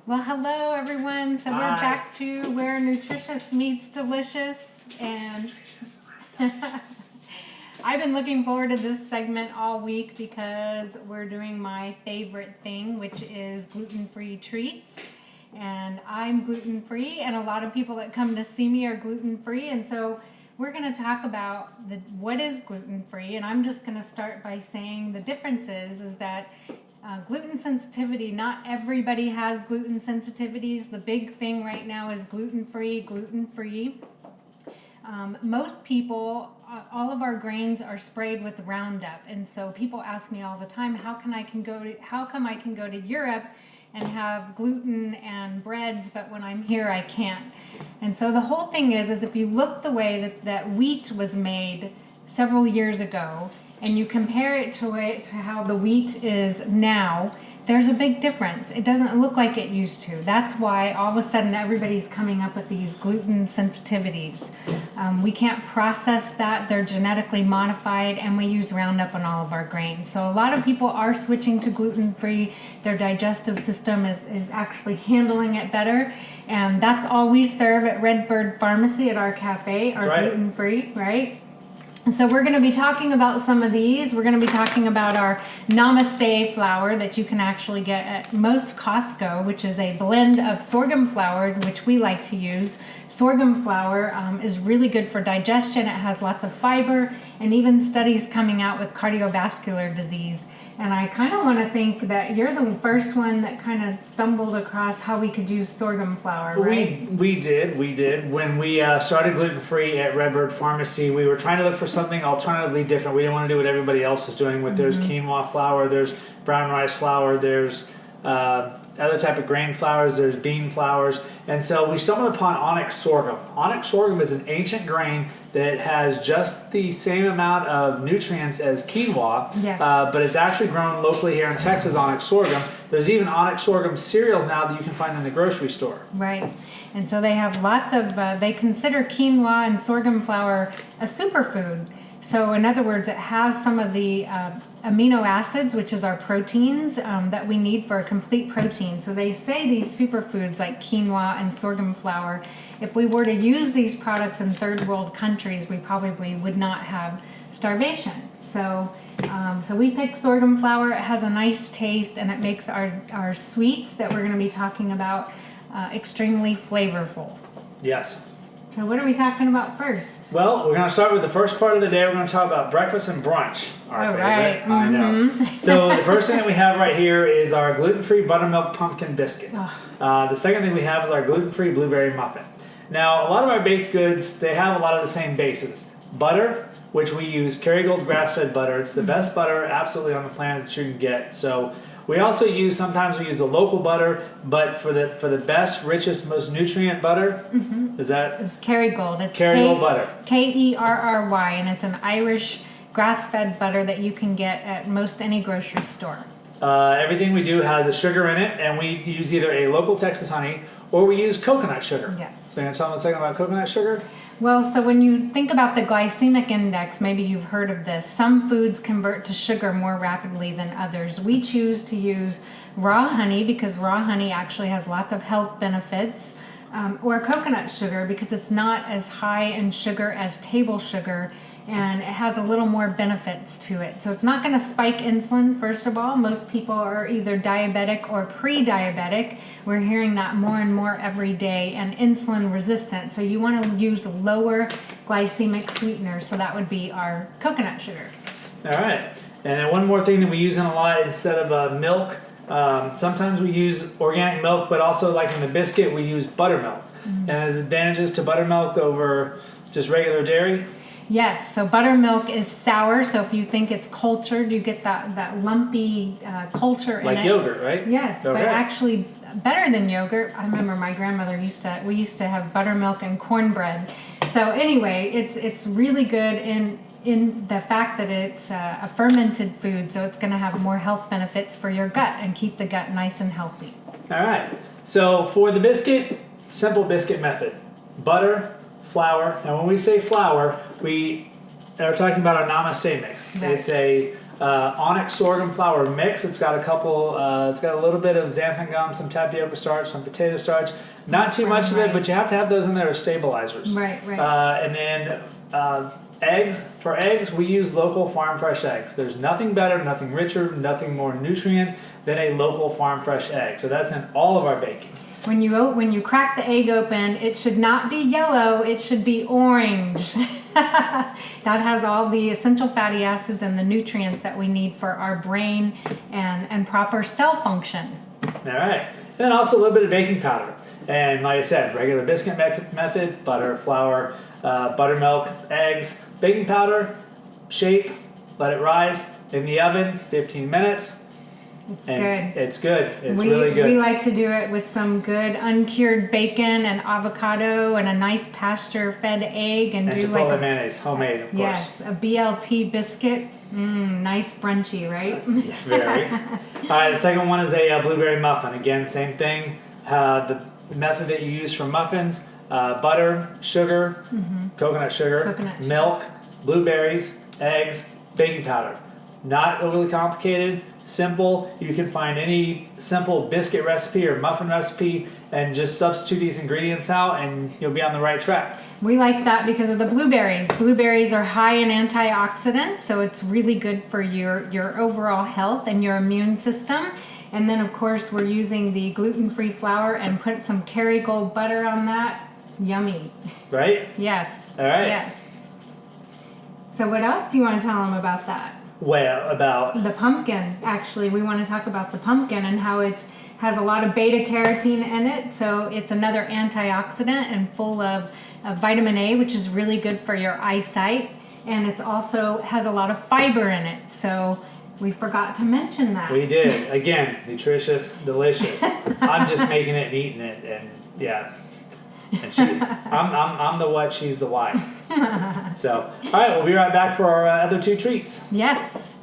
Well, hello everyone. So we're back to where nutritious meets delicious, and I've been looking forward to this segment all week because we're doing my favorite thing, which is gluten-free treats. And I'm gluten-free, and a lot of people that come to see me are gluten-free, and so we're going to talk about what is gluten-free. And I'm just going to start by saying the difference is that gluten sensitivity, not everybody has gluten sensitivities. The big thing right now is gluten-free. Most people, all of our grains are sprayed with Roundup, and so people ask me all the time, how come I can go to Europe and have gluten and breads, but when I'm here I can't? And so the whole thing is if you look the way that wheat was made several years ago, and you compare it to how the wheat is now, there's a big difference. It doesn't look like it used to. That's why all of a sudden everybody's coming up with these gluten sensitivities. We can't process that. They're genetically modified, and we use Roundup on all of our grains. So a lot of people are switching to gluten-free. Their digestive system is actually handling it better. And that's all we serve at Redbird Pharmacy at our cafe, our gluten-free, right? So we're going to be talking about some of these. We're going to be talking about our Namaste flour that you can actually get at most Costco, which is a blend of sorghum flour, which we like to use. Sorghum flour is really good for digestion. It has lots of fiber, and even studies coming out with cardiovascular disease. And I kind of want to think that you're the first one that kind of stumbled across how we could use sorghum flour, right? We did. When we started gluten-free at Redbird Pharmacy, we were trying to look for something alternatively different. We didn't want to do what everybody else is doing. There's quinoa flour, there's brown rice flour, there's other type of grain flours, there's bean flours. And so we stumbled upon onyx sorghum. Onyx sorghum is an ancient grain that has just the same amount of nutrients as quinoa, yes. But it's actually grown locally here in Texas, onyx sorghum. There's even onyx sorghum cereals now that you can find in the grocery store. Right. And so they have lots of, they consider quinoa and sorghum flour a superfood. So in other words, it has some of the amino acids, which is our proteins that we need for a complete protein. So they say these superfoods like quinoa and sorghum flour, if we were to use these products in third world countries, we probably would not have starvation. So we pick sorghum flour. It has a nice taste, and it makes our sweets that we're going to be talking about extremely flavorful. Yes. So what are we talking about first? Well, we're going to start with the first part of the day. We're going to talk about breakfast and brunch. Our favorite. Right. I know. So the first thing that we have right here is our gluten-free buttermilk pumpkin biscuit. The second thing we have is our gluten-free blueberry muffin. Now, a lot of our baked goods, they have a lot of the same bases. Butter, which we use Kerrygold grass-fed butter. It's the best butter absolutely on the planet that you can get. So we also sometimes we use the local butter, but for the best, richest, most nutrient butter, It's Kerrygold. It's Kerrygold butter. Kerry, and it's an Irish grass-fed butter that you can get at most any grocery store. Everything we do has a sugar in it, and we use either a local Texas honey or we use coconut sugar. Yes. So you want to tell them a second about coconut sugar? Well, so when you think about the glycemic index, maybe you've heard of this. Some foods convert to sugar more rapidly than others. We choose to use raw honey because raw honey actually has lots of health benefits, or coconut sugar because it's not as high in sugar as table sugar, and it has a little more benefits to it. So it's not going to spike insulin, first of all. Most people are either diabetic or pre-diabetic. We're hearing that more and more every day, and insulin resistant. So you want to use lower glycemic sweeteners. So that would be our coconut sugar. All right. And then one more thing that we use in a lot instead of milk, sometimes we use organic milk, but also like in the biscuit, we use buttermilk. And there's advantages to buttermilk over just regular dairy. Yes, so buttermilk is sour, so if you think it's cultured, you get that lumpy culture in it. Like yogurt, right? Yes, okay. But actually better than yogurt. I remember my grandmother we used to have buttermilk and cornbread. So anyway, it's really good in the fact that it's a fermented food, so it's going to have more health benefits for your gut and keep the gut nice and healthy. All right, so for the biscuit, simple biscuit method. Butter, flour. Now when we say flour, we are talking about our Namaste mix. Right. It's a onyx sorghum flour mix. It's got a couple, it's got a little bit of xanthan gum, some tapioca starch, some potato starch. Not too much of it, but you have to have those in there as stabilizers. Right, right. And then eggs. For eggs, we use local farm fresh eggs. There's nothing better, nothing richer, nothing more nutrient than a local farm fresh egg. So that's in all of our baking. When you crack the egg open, it should not be yellow, it should be orange. That has all the essential fatty acids and the nutrients that we need for our brain and proper cell function. All right. And then also a little bit of baking powder. And like I said, regular biscuit method, butter, flour, buttermilk, eggs, baking powder, shape, let it rise in the oven, 15 minutes. It's and good. It's good. It's really good. We like to do it with some good uncured bacon and avocado and a nice pasture-fed egg and do chipotle like mayonnaise, homemade, of course. Yes, a BLT biscuit. Nice brunchy, right? Very. All right, the second one is a blueberry muffin. Again, same thing. The method that you use for muffins: butter, sugar, coconut sugar, milk, blueberries, eggs, baking powder. Not overly complicated. Simple. You can find any simple biscuit recipe or muffin recipe and just substitute these ingredients out and you'll be on the right track. We like that because of the blueberries. Blueberries are high in antioxidants, so it's really good for your overall health and your immune system. And then of course we're using the gluten-free flour and put some Kerrygold butter on that. Yummy. Right? Yes. All right. Yes. So what else do you want to tell them about that? Well, about the pumpkin. Actually, we want to talk about the pumpkin and how it has a lot of beta carotene in it. So it's another antioxidant and full of vitamin A, which is really good for your eyesight. And it also has a lot of fiber in it. So we forgot to mention that. we did. Again, nutritious, delicious. I'm just making it and eating it, and yeah. And I'm the what, she's the why. So, all right, we'll be right back for our other two treats. Yes.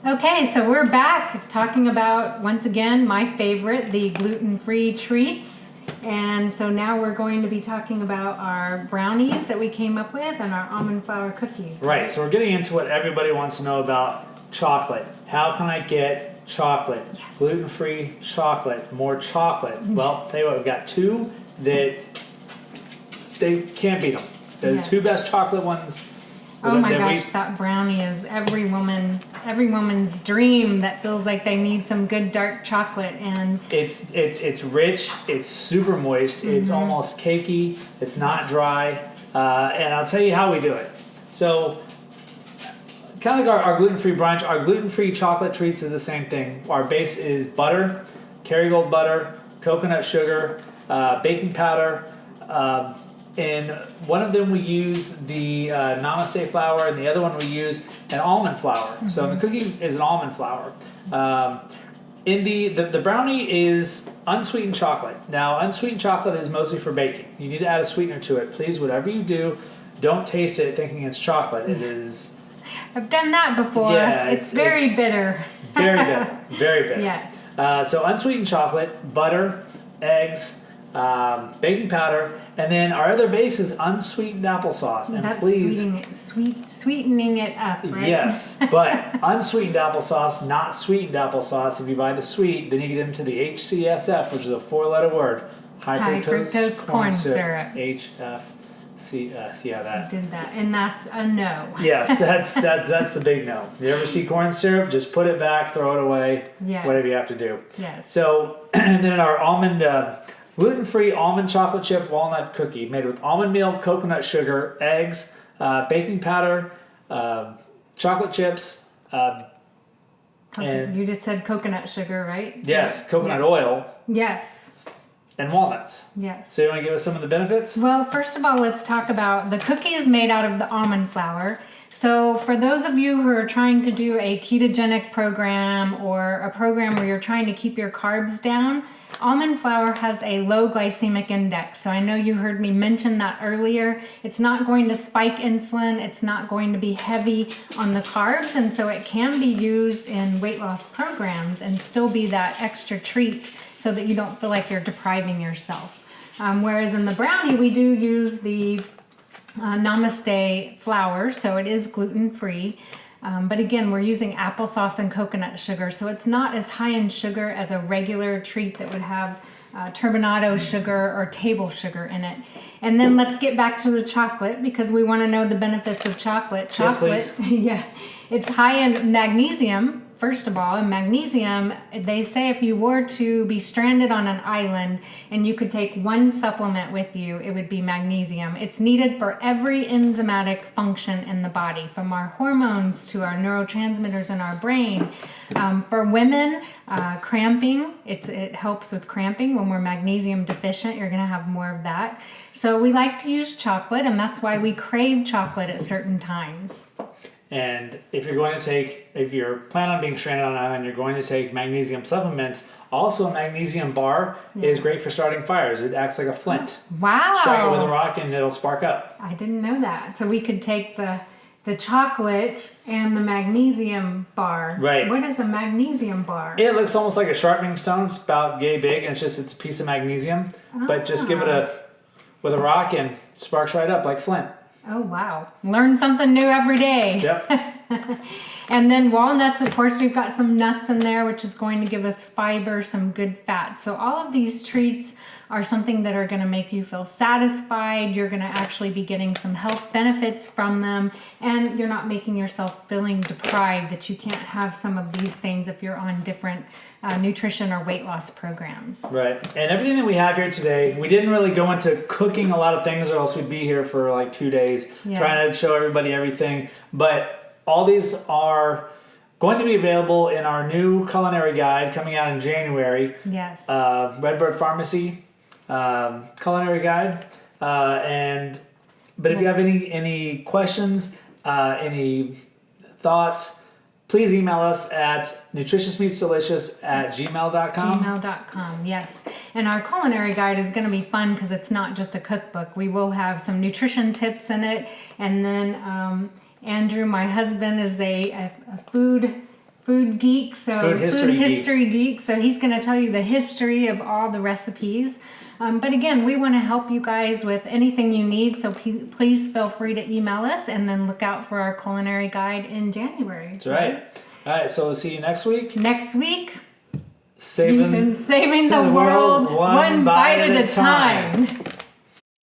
Okay, so we're back talking about, once again, my favorite, the gluten-free treats. And so now we're going to be talking about our brownies that we came up with and our almond flour cookies. Right, so we're getting into what everybody wants to know about chocolate. How can I get chocolate? Yes. Gluten-free chocolate, more chocolate. Well, tell you what, we've got two that they can't beat them. They're the two best chocolate ones. Oh my gosh, that brownie is every woman's dream that feels like they need some good dark chocolate. And it's rich, it's super moist, it's almost cakey, it's not dry, and I'll tell you how we do it. So kind of like our gluten-free brunch, our gluten-free chocolate treats is the same thing. Our base is butter, Kerrygold butter, coconut sugar, baking powder, and one of them we use the namaste flour, and the other one we use an almond flour. So the cookie is an almond flour. In the brownie is unsweetened chocolate. Now, unsweetened chocolate is mostly for baking. You need to add a sweetener to it. Please, whatever you do, don't taste it thinking it's chocolate. It is... I've done that before. Yeah, it's very bitter. Very bitter. Very bitter. Yes. So unsweetened chocolate, butter, eggs, baking powder, and then our other base is unsweetened applesauce. And that's please, sweetening it up, right? Yes, but unsweetened applesauce, not sweetened applesauce. If you buy the sweet, then you get into the HCSF, which is a 4-letter word: high fructose corn syrup. HFCS. Yeah, that. Did that, and that's a no. Yes, that's the big no. You ever see corn syrup? Just put it back, throw it away. Yes. Whatever you have to do. Yes. So, and then our almond. Gluten-free almond chocolate chip walnut cookie made with almond meal, coconut sugar, eggs, baking powder, chocolate chips, and you just said coconut sugar, right? yes, coconut oil, Yes. and walnuts. Yes. So you want to give us some of the benefits? Well, first of all, let's talk about the cookie is made out of the almond flour. So for those of you who are trying to do a ketogenic program or a program where you're trying to keep your carbs down, almond flour has a low glycemic index. So I know you heard me mention that earlier. It's not going to spike insulin. It's not going to be heavy on the carbs. And so it can be used in weight loss programs and still be that extra treat so that you don't feel like you're depriving yourself. Whereas in the brownie, we do use the Namaste flour, so it is gluten-free. But again, we're using applesauce and coconut sugar, so it's not as high in sugar as a regular treat that would have turbinado sugar or table sugar in it. And then let's get back to the chocolate because we want to know the benefits of chocolate. Chocolate, yes, yeah, it's high in magnesium. First of all, and magnesium, they say if you were to be stranded on an island and you could take one supplement with you, it would be magnesium. It's needed for every enzymatic function in the body, from our hormones to our neurotransmitters in our brain. For women, cramping, it helps with cramping. When we're magnesium deficient, you're going to have more of that. So we like to use chocolate, and that's why we crave chocolate at certain times. And if you're planning on being stranded on an island, you're going to take magnesium supplements. Also, a magnesium bar is great for starting fires. It acts like a flint. Wow. Strike it with a rock and it'll spark up. I didn't know that. So we could take the chocolate and the magnesium bar. Right. What is a magnesium bar? It looks almost like a sharpening stone. It's about yay big, and it's a piece of magnesium. But just give it with a rock and it sparks right up like flint. Oh, wow. Learn something new every day. Yep. And then walnuts, of course, we've got some nuts in there, which is going to give us fiber, some good fat. So all of these treats are something that are going to make you feel satisfied. You're going to actually be getting some health benefits from them, and you're not making yourself feeling deprived that you can't have some of these things if you're on different nutrition or weight loss programs. Right. And everything that we have here today, we didn't really go into cooking a lot of things or else we'd be here for like 2 days trying to show everybody everything. But all these are going to be available in our new culinary guide coming out in January. Yes. Redbird Pharmacy culinary guide. But if you have any questions, any thoughts, please email us at nutritiousmeatsdelicious@gmail.com. gmail.com, yes. And our culinary guide is going to be fun because it's not just a cookbook. We will have some nutrition tips in it. And then Andrew, my husband, is a food geek, so food history geek. So he's going to tell you the history of all the recipes. But again, we want to help you guys with anything you need, so please feel free to email us and then look out for our culinary guide in January. That's right. All right, so we'll see you next week. Next week, Saving the world one bite at a time.